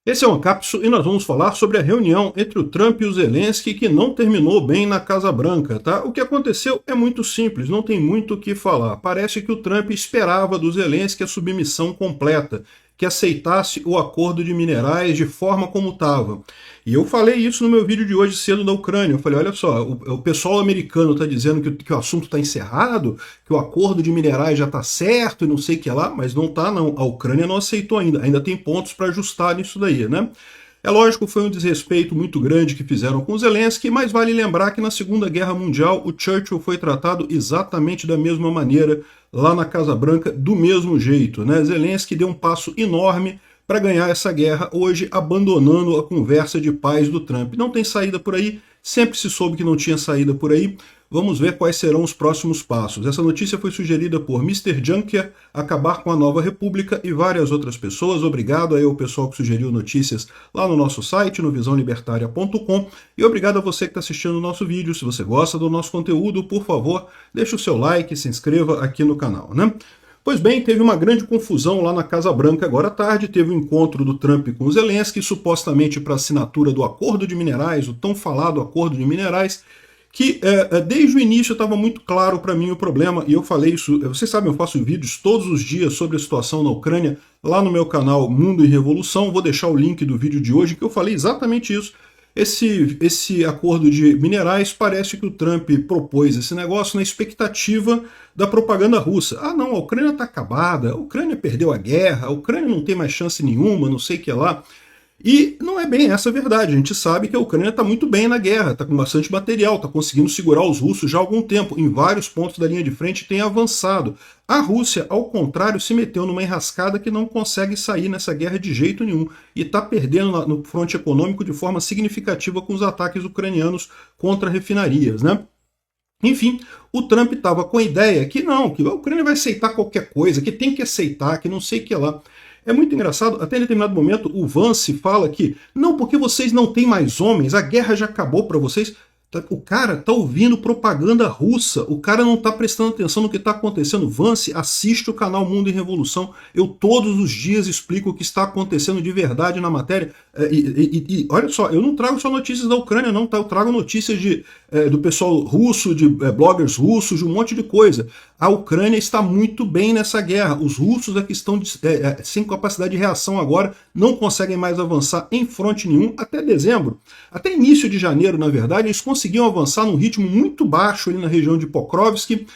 Esse é um Cápsula e nós vamos falar sobre a reunião entre o Trump e o Zelensky que não terminou bem na Casa Branca, tá? O que aconteceu é muito simples, não tem muito o que falar. Parece que o Trump esperava do Zelensky a submissão completa, que aceitasse o acordo de minerais de forma como estava. E eu falei isso no meu vídeo de hoje cedo da Ucrânia. Eu falei, olha só, o pessoal americano está dizendo que o assunto está encerrado, que o acordo de minerais já está certo e não sei o que lá, mas não está não. A Ucrânia não aceitou ainda tem pontos para ajustar nisso daí, né? É lógico, foi um desrespeito muito grande que fizeram com Zelensky, mas vale lembrar que na Segunda Guerra Mundial o Churchill foi tratado exatamente da mesma maneira lá na Casa Branca, do mesmo jeito, né? Zelensky deu um passo enorme para ganhar essa guerra, hoje abandonando a conversa de paz do Trump. Não tem saída por aí, sempre se soube que não tinha saída por aí. Vamos ver quais serão os próximos passos. Essa notícia foi sugerida por Mr. Junker, Acabar com a Nova República e várias outras pessoas. Obrigado aí ao pessoal que sugeriu notícias lá no nosso site, no visãolibertaria.com. E obrigado a você que está assistindo o nosso vídeo. Se você gosta do nosso conteúdo, por favor, deixe o seu like e se inscreva aqui no canal, né? Pois bem, teve uma grande confusão lá na Casa Branca agora à tarde, teve um encontro do Trump com o Zelensky, supostamente para assinatura do acordo de minerais, o tão falado acordo de minerais, que desde o início estava muito claro para mim o problema, e eu falei isso, vocês sabem, eu faço vídeos todos os dias sobre a situação na Ucrânia, lá no meu canal Mundo e Revolução, vou deixar o link do vídeo de hoje, que eu falei exatamente isso. Esse acordo de minerais, parece que o Trump propôs esse negócio na expectativa da propaganda russa. Ah não, a Ucrânia está acabada, a Ucrânia perdeu a guerra, a Ucrânia não tem mais chance nenhuma, não sei o que lá. E não é bem essa a verdade, a gente sabe que a Ucrânia está muito bem na guerra, está com bastante material, está conseguindo segurar os russos já há algum tempo, em vários pontos da linha de frente tem avançado. A Rússia, ao contrário, se meteu numa enrascada que não consegue sair nessa guerra de jeito nenhum, e está perdendo no fronte econômico de forma significativa com os ataques ucranianos contra refinarias, né? Enfim, o Trump estava com a ideia que não, que a Ucrânia vai aceitar qualquer coisa, que tem que aceitar, que não sei o que lá. É muito engraçado, até em determinado momento o Vance fala que não, porque vocês não têm mais homens, a guerra já acabou para vocês. O cara tá ouvindo propaganda russa, o cara não tá prestando atenção no que está acontecendo. Vance, assiste o canal Mundo em Revolução, eu todos os dias explico o que está acontecendo de verdade na matéria. E olha só, eu não trago só notícias da Ucrânia não, tá? Eu trago notícias do pessoal russo, de bloggers russos, de um monte de coisa. A Ucrânia está muito bem nessa guerra, os russos é que estão sem capacidade de reação agora, não conseguem mais avançar em fronte nenhum até dezembro. Até início de janeiro, na verdade, eles conseguiam avançar num ritmo muito baixo ali na região de Pokrovsk.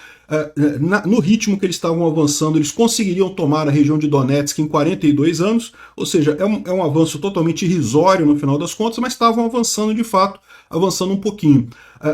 No ritmo que eles estavam avançando, eles conseguiriam tomar a região de Donetsk em 42 anos, ou seja, é um avanço totalmente irrisório no final das contas, mas estavam avançando de fato, avançando um pouquinho.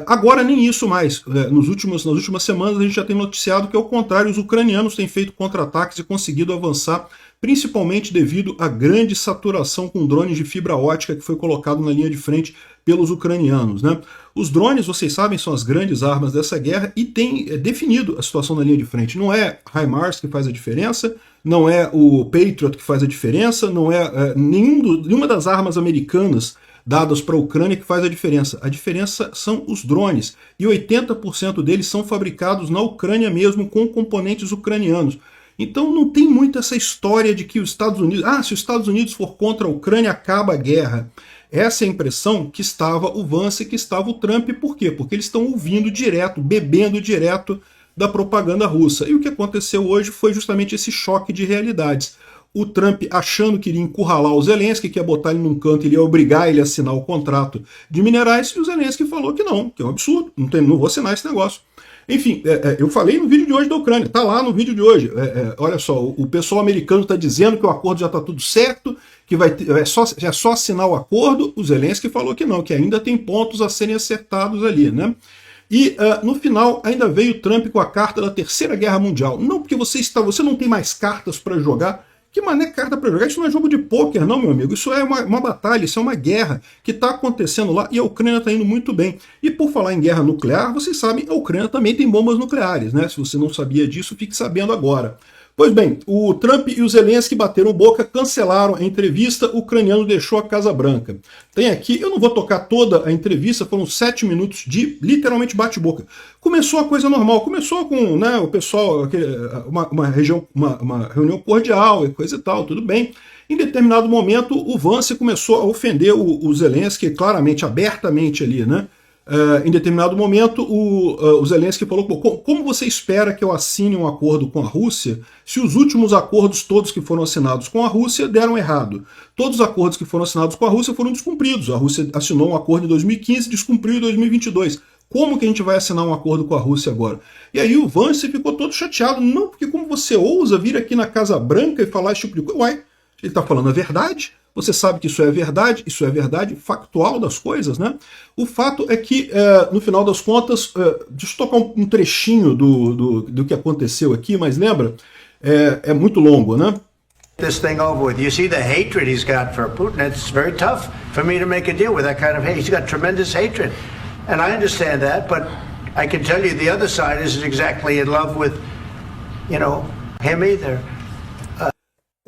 Agora nem isso mais, nas últimas semanas a gente já tem noticiado que ao contrário, os ucranianos têm feito contra-ataques e conseguido avançar, principalmente devido à grande saturação com drones de fibra ótica que foi colocado na linha de frente pelos ucranianos, né? Os drones, vocês sabem, são as grandes armas dessa guerra e tem definido a situação na linha de frente. Não é HIMARS que faz a diferença, não é o Patriot que faz a diferença, não é nenhuma das armas americanas dadas para a Ucrânia que faz a diferença. A diferença são os drones, e 80% deles são fabricados na Ucrânia mesmo, com componentes ucranianos. Então não tem muito essa história de que os Estados Unidos... se os Estados Unidos for contra a Ucrânia, acaba a guerra. Essa é a impressão que estava o Vance, que estava o Trump. Por quê? Porque eles estão ouvindo direto, bebendo direto da propaganda russa. E o que aconteceu hoje foi justamente esse choque de realidades. O Trump achando que iria encurralar o Zelensky, que ia botar ele num canto, ele ia obrigar ele a assinar o contrato de minerais, e o Zelensky falou que não, que é um absurdo, não vou assinar esse negócio. Enfim, eu falei no vídeo de hoje da Ucrânia, tá lá no vídeo de hoje. Olha só, o pessoal americano está dizendo que o acordo já está tudo certo, que é só assinar o acordo. O Zelensky falou que não, que ainda tem pontos a serem acertados ali, né? E no final ainda veio o Trump com a carta da Terceira Guerra Mundial. Não, porque você não tem mais cartas para jogar. Que mané carta para jogar? Isso não é jogo de pôquer, não, meu amigo. Isso é uma batalha, isso é uma guerra que está acontecendo lá e a Ucrânia está indo muito bem. E por falar em guerra nuclear, vocês sabem, a Ucrânia também tem bombas nucleares, né? Se você não sabia disso, fique sabendo agora. Pois bem, o Trump e o Zelensky bateram boca, cancelaram a entrevista, o ucraniano deixou a Casa Branca. Tem aqui, eu não vou tocar toda a entrevista, foram 7 minutos de literalmente bate-boca. Começou a coisa normal, começou com, né, o pessoal, uma reunião cordial e coisa e tal, tudo bem. Em determinado momento, o Vance começou a ofender o Zelensky, claramente, abertamente ali, né? Em determinado momento, o Zelensky falou: como você espera que eu assine um acordo com a Rússia se os últimos acordos todos que foram assinados com a Rússia deram errado? Todos os acordos que foram assinados com a Rússia foram descumpridos. A Rússia assinou um acordo em 2015, descumpriu em 2022. Como que a gente vai assinar um acordo com a Rússia agora? E aí o Vance ficou todo chateado. Não, porque como você ousa vir aqui na Casa Branca e falar esse tipo de coisa? Uai, ele está falando a verdade. Você sabe que isso é verdade factual das coisas, né? O fato é que, no final das contas, deixa eu tocar um trechinho do que aconteceu aqui, mas lembra? É muito longo, né? This thing over with. You see the hatred he's got for Putin. It's very tough for me to make a deal with that kind of hate. He's got tremendous hatred. And I understand that, but I can tell you the other side isn't exactly in love with, him either.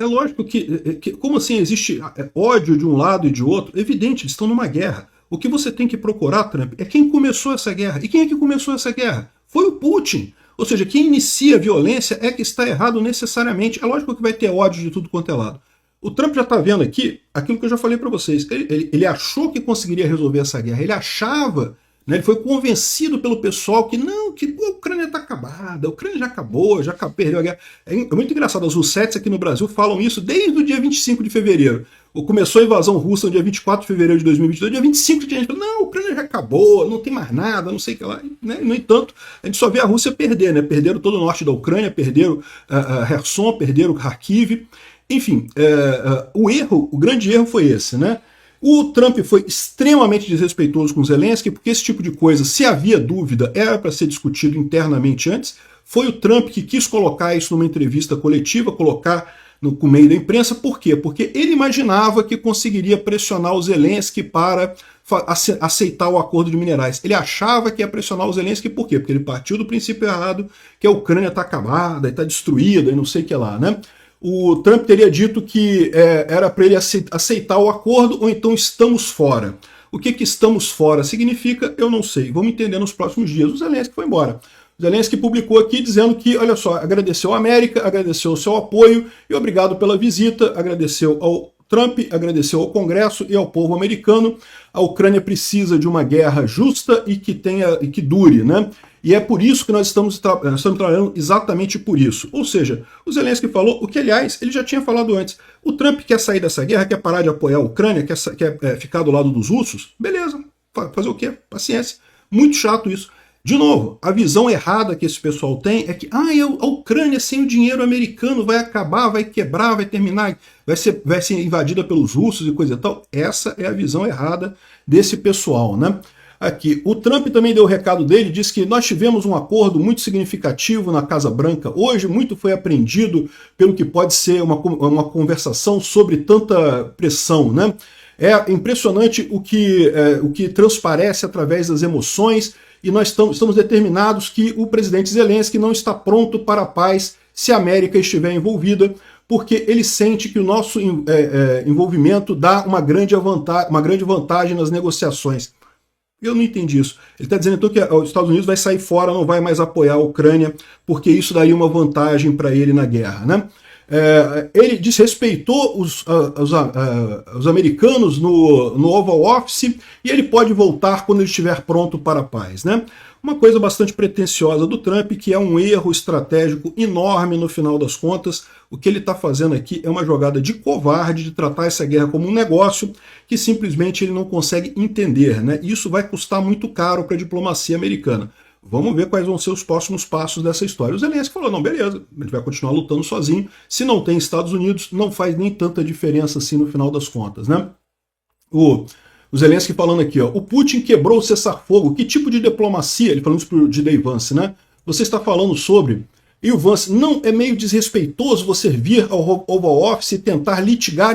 É lógico que, como assim, existe ódio de um lado e de outro? Evidente, eles estão numa guerra. O que você tem que procurar, Trump, é quem começou essa guerra. E quem é que começou essa guerra? Foi o Putin. Ou seja, quem inicia a violência é que está errado necessariamente. É lógico que vai ter ódio de tudo quanto é lado. O Trump já está vendo aqui aquilo que eu já falei para vocês. Ele achou que conseguiria resolver essa guerra. Ele achava, né, ele foi convencido pelo pessoal que não, que a Ucrânia está acabada, a Ucrânia já acabou, perdeu a guerra. É muito engraçado, os russetes aqui no Brasil falam isso desde o dia 25 de fevereiro. Começou a invasão russa no dia 24 de fevereiro de 2022, dia 25 de janeiro, não, a Ucrânia já acabou, não tem mais nada, não sei o que lá. Né? No entanto, a gente só vê a Rússia perder, né? Perderam todo o norte da Ucrânia, perderam Kherson, perderam Kharkiv. Enfim, o grande erro foi esse, né? O Trump foi extremamente desrespeitoso com o Zelensky, porque esse tipo de coisa, se havia dúvida, era para ser discutido internamente antes. Foi o Trump que quis colocar isso numa entrevista coletiva, colocar no meio da imprensa. Por quê? Porque ele imaginava que conseguiria pressionar o Zelensky para aceitar o acordo de minerais. Ele achava que ia pressionar o Zelensky, por quê? Porque ele partiu do princípio errado, que a Ucrânia está acabada, está destruída e não sei o que lá, né? O Trump teria dito que era para ele aceitar o acordo ou então estamos fora. O que estamos fora significa, eu não sei. Vamos entender nos próximos dias. O Zelensky foi embora. O Zelensky publicou aqui dizendo que, olha só, agradeceu a América, agradeceu o seu apoio e obrigado pela visita, agradeceu ao Trump, agradeceu ao Congresso e ao povo americano. A Ucrânia precisa de uma guerra justa e que dure, né? E é por isso que nós estamos trabalhando exatamente por isso. Ou seja, o Zelensky falou o que, aliás, ele já tinha falado antes. O Trump quer sair dessa guerra, quer parar de apoiar a Ucrânia, quer ficar do lado dos russos. Beleza, fazer o quê? Paciência. Muito chato isso. De novo, a visão errada que esse pessoal tem é que a Ucrânia sem o dinheiro americano vai acabar, vai quebrar, vai terminar, vai ser invadida pelos russos e coisa e tal. Essa é a visão errada desse pessoal, né? Aqui, o Trump também deu o recado dele, disse que nós tivemos um acordo muito significativo na Casa Branca hoje, muito foi aprendido pelo que pode ser uma conversação sobre tanta pressão, né? É impressionante o que transparece através das emoções e nós estamos determinados que o presidente Zelensky não está pronto para a paz se a América estiver envolvida, porque ele sente que o nosso envolvimento dá uma grande vantagem nas negociações. Eu não entendi isso. Ele está dizendo então que os Estados Unidos vai sair fora, não vai mais apoiar a Ucrânia, porque isso daria uma vantagem para ele na guerra, né? Ele desrespeitou os americanos no Oval Office e ele pode voltar quando ele estiver pronto para a paz, né? Uma coisa bastante pretensiosa do Trump, que é um erro estratégico enorme no final das contas. O que ele está fazendo aqui é uma jogada de covarde, de tratar essa guerra como um negócio que simplesmente ele não consegue entender, né? Isso vai custar muito caro para a diplomacia americana. Vamos ver quais vão ser os próximos passos dessa história. O Zelensky falou, não, beleza, a gente vai continuar lutando sozinho. Se não tem Estados Unidos, não faz nem tanta diferença assim no final das contas, né? O Zelensky falando aqui, ó, o Putin quebrou o cessar-fogo. Que tipo de diplomacia? Ele falando isso pro J.D. Vance, né? Você está falando sobre... E o Vance, não é meio desrespeitoso você vir ao Oval Office e tentar litigar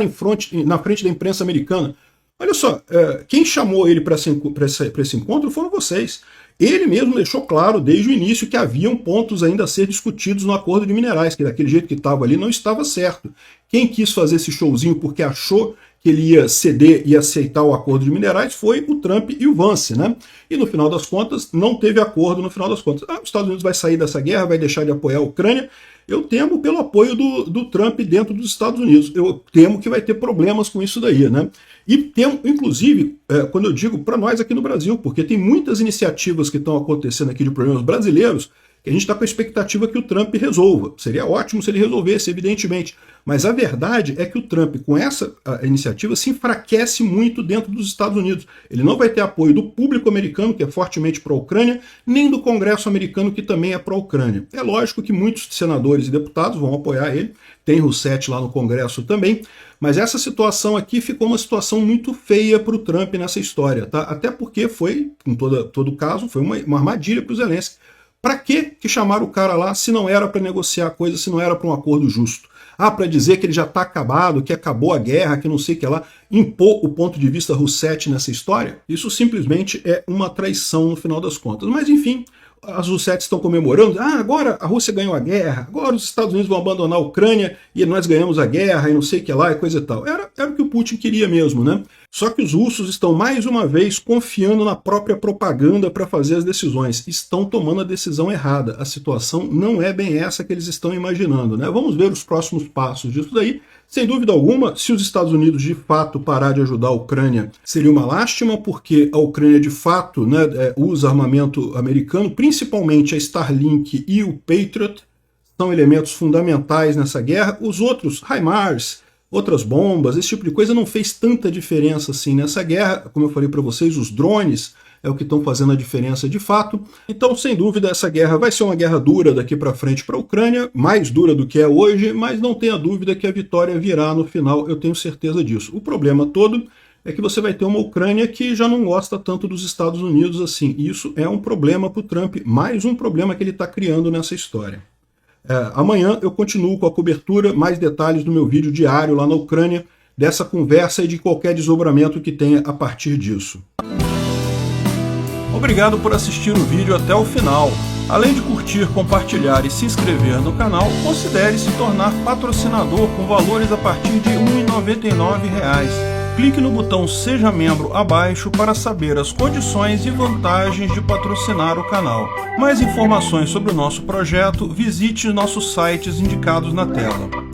na frente da imprensa americana. Olha só, quem chamou ele para esse encontro foram vocês. Ele mesmo deixou claro desde o início que haviam pontos ainda a ser discutidos no acordo de minerais, que daquele jeito que estava ali não estava certo. Quem quis fazer esse showzinho porque achou que ele ia ceder e aceitar o acordo de minerais foi o Trump e o Vance, né? E no final das contas, não teve acordo no final das contas. Os Estados Unidos vai sair dessa guerra, vai deixar de apoiar a Ucrânia. Eu temo pelo apoio do Trump dentro dos Estados Unidos. Eu temo que vai ter problemas com isso daí, né? E temo, inclusive, quando eu digo para nós aqui no Brasil, porque tem muitas iniciativas que estão acontecendo aqui de problemas brasileiros que a gente está com a expectativa que o Trump resolva. Seria ótimo se ele resolvesse, evidentemente. Mas a verdade é que o Trump, com essa iniciativa, se enfraquece muito dentro dos Estados Unidos. Ele não vai ter apoio do público americano, que é fortemente pró-Ucrânia, nem do Congresso americano, que também é pró-Ucrânia. É lógico que muitos senadores e deputados vão apoiar ele, tem Rousseff lá no Congresso também, mas essa situação aqui ficou uma situação muito feia para o Trump nessa história, tá? Até porque foi, em todo caso, foi uma armadilha para o Zelensky. Para que chamaram o cara lá se não era para negociar a coisa, se não era para um acordo justo? Para dizer que ele já está acabado, que acabou a guerra, que não sei o que lá, impor o ponto de vista Rousseff nessa história? Isso simplesmente é uma traição no final das contas. Mas enfim, as Rousseff estão comemorando, agora a Rússia ganhou a guerra, agora os Estados Unidos vão abandonar a Ucrânia e nós ganhamos a guerra e não sei o que lá e coisa e tal. Era o que o Putin queria mesmo, né? Só que os russos estão mais uma vez confiando na própria propaganda para fazer as decisões. Estão tomando a decisão errada. A situação não é bem essa que eles estão imaginando, né? Vamos ver os próximos passos disso daí. Sem dúvida alguma, se os Estados Unidos de fato parar de ajudar a Ucrânia, seria uma lástima, porque a Ucrânia de fato, né, usa armamento americano, principalmente a Starlink e o Patriot, são elementos fundamentais nessa guerra. Os outros, HIMARS, outras bombas, esse tipo de coisa não fez tanta diferença assim nessa guerra. Como eu falei para vocês, os drones é o que estão fazendo a diferença de fato. Então, sem dúvida, essa guerra vai ser uma guerra dura daqui para frente para a Ucrânia, mais dura do que é hoje, mas não tenha dúvida que a vitória virá no final, eu tenho certeza disso. O problema todo é que você vai ter uma Ucrânia que já não gosta tanto dos Estados Unidos assim. E isso é um problema para o Trump, mais um problema que ele está criando nessa história. Amanhã eu continuo com a cobertura, mais detalhes no meu vídeo diário lá na Ucrânia, dessa conversa e de qualquer desdobramento que tenha a partir disso. Obrigado por assistir o vídeo até o final. Além de curtir, compartilhar e se inscrever no canal, considere se tornar patrocinador com valores a partir de R$ 1,99. Clique no botão Seja Membro abaixo para saber as condições e vantagens de patrocinar o canal. Mais informações sobre o nosso projeto, visite nossos sites indicados na tela.